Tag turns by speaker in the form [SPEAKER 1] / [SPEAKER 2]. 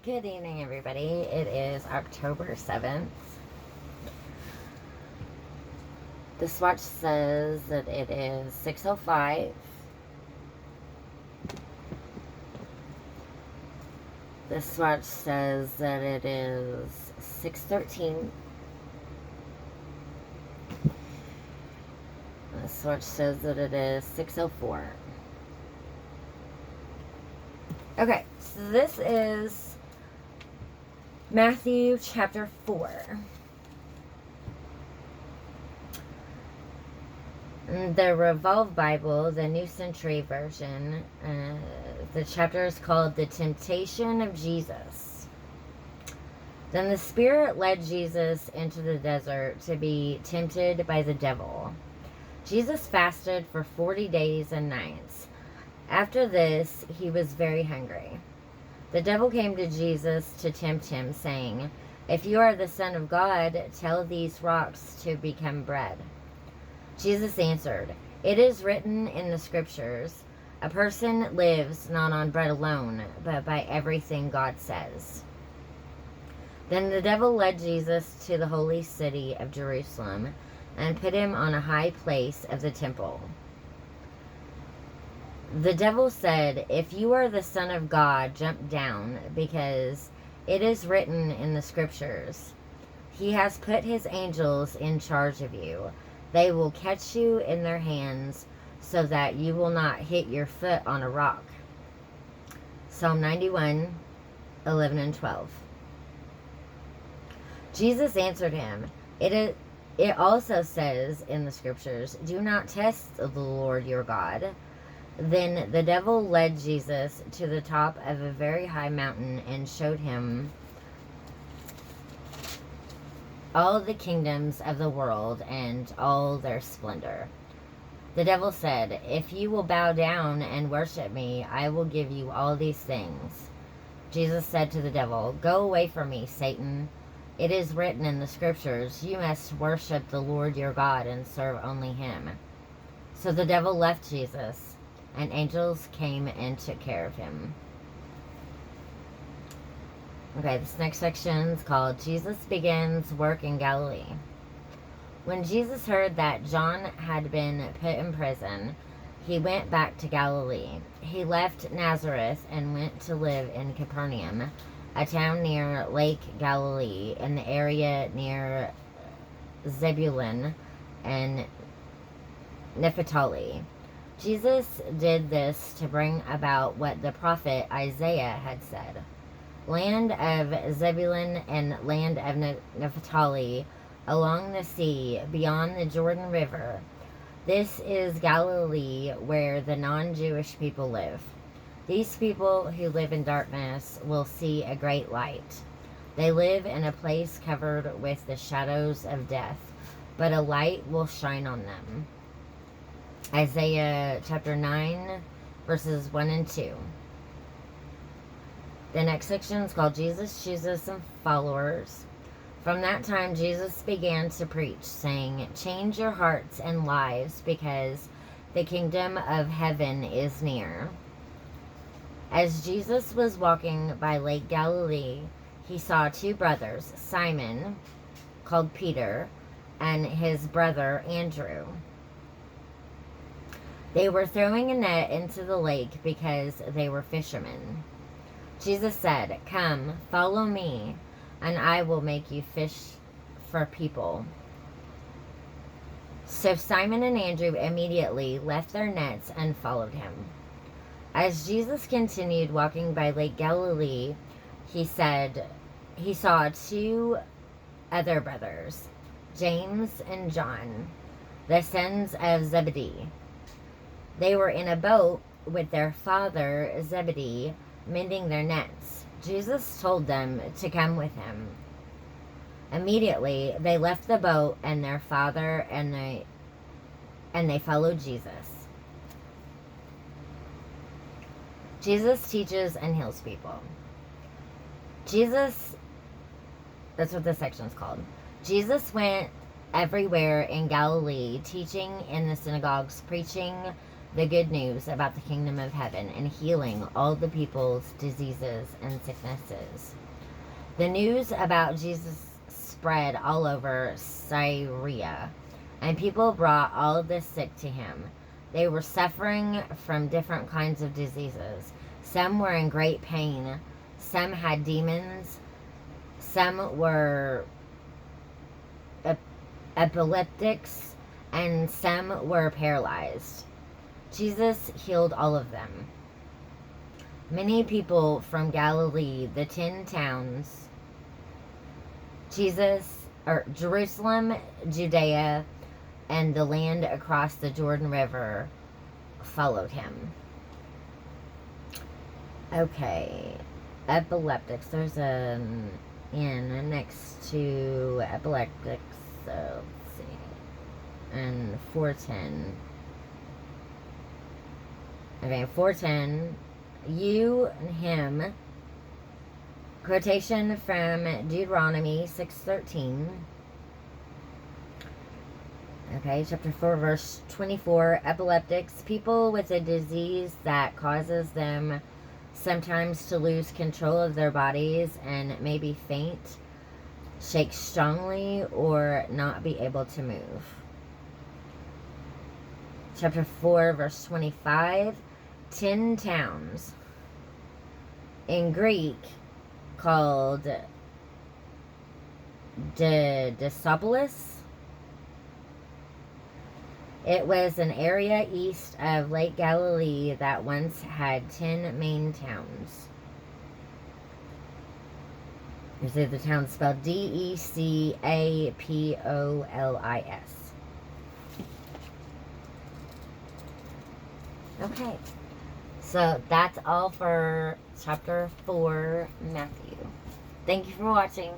[SPEAKER 1] Good evening, everybody. It is October 7th. The swatch says that it is 6:05. The swatch says that it is 6:13. The swatch says that it is 6:04. Okay, so this is Mathew chapter 4. The Revolve Bible, the New Century Version, the chapter is called The Temptation of Jesus. Then the Spirit led Jesus into the desert to be tempted by the devil. Jesus fasted for 40 days and nights. After this, he was very hungry. The devil came to Jesus to tempt him, saying, "If you are the Son of God, tell these rocks to become bread." Jesus answered, "It is written in the Scriptures, a person lives not on bread alone, but by everything God says." Then the devil led Jesus to the holy city of Jerusalem and put him on a high place of the temple. The devil said, "If you are the Son of God, jump down, because it is written in the Scriptures, He has put His angels in charge of you. They will catch you in their hands so that you will not hit your foot on a rock." Psalm 91, 11 and 12. Jesus answered him, It also says in the Scriptures, "Do not test the Lord your God." Then the devil led Jesus to the top of a very high mountain and showed him all the kingdoms of the world and all their splendor. The devil said, "If you will bow down and worship me, I will give you all these things." Jesus said to the devil, "Go away from me, Satan. It is written in the Scriptures, you must worship the Lord your God and serve only Him." So the devil left Jesus, and angels came and took care of him. Okay, this next section is called Jesus Begins Work in Galilee. When Jesus heard that John had been put in prison, he went back to Galilee. He left Nazareth and went to live in Capernaum, a town near Lake Galilee, in the area near Zebulun and Naphtali. Jesus did this to bring about what the prophet Isaiah had said. "Land of Zebulun and land of Naphtali, along the sea, beyond the Jordan River. This is Galilee, where the non-Jewish people live. These people who live in darkness will see a great light. They live in a place covered with the shadows of death, but a light will shine on them." Isaiah chapter 9, verses 1 and 2. The next section is called Jesus Chooses Some Followers. From that time, Jesus began to preach, saying, "Change your hearts and lives, because the kingdom of heaven is near." As Jesus was walking by Lake Galilee, he saw two brothers, Simon, called Peter, and his brother Andrew. They were throwing a net into the lake because they were fishermen. Jesus said, "Come, follow me, and I will make you fish for people." So Simon and Andrew immediately left their nets and followed him. As Jesus continued walking by Lake Galilee, he saw two other brothers, James and John, the sons of Zebedee. They were in a boat with their father Zebedee, mending their nets. Jesus told them to come with him. Immediately they left the boat and their father and they followed Jesus. Jesus teaches and heals people. That's what this section is called. Jesus went everywhere in Galilee, teaching in the synagogues, preaching the good news about the kingdom of heaven and healing all the people's diseases and sicknesses. The news about Jesus spread all over Syria, and people brought all of the sick to him. They were suffering from different kinds of diseases. Some were in great pain, some had demons, some were epileptics, and some were paralyzed. Jesus healed all of them. Many people from Galilee, the 10 towns, Jerusalem, Judea, and the land across the Jordan River followed him. Okay, epileptics. There's an N next to epileptics. So let's see. And 410. Okay, 410. You and him. Quotation from Deuteronomy 6:13. Okay, chapter 4, verse 24. Epileptics, people with a disease that causes them sometimes to lose control of their bodies and maybe faint, shake strongly, or not be able to move. Chapter 4, verse 25. 10 towns. In Greek, called Decapolis. It was an area east of Lake Galilee that once had 10 main towns. You see the town spelled Decapolis. Okay. So that's all for chapter 4, Matthew. Thank you for watching.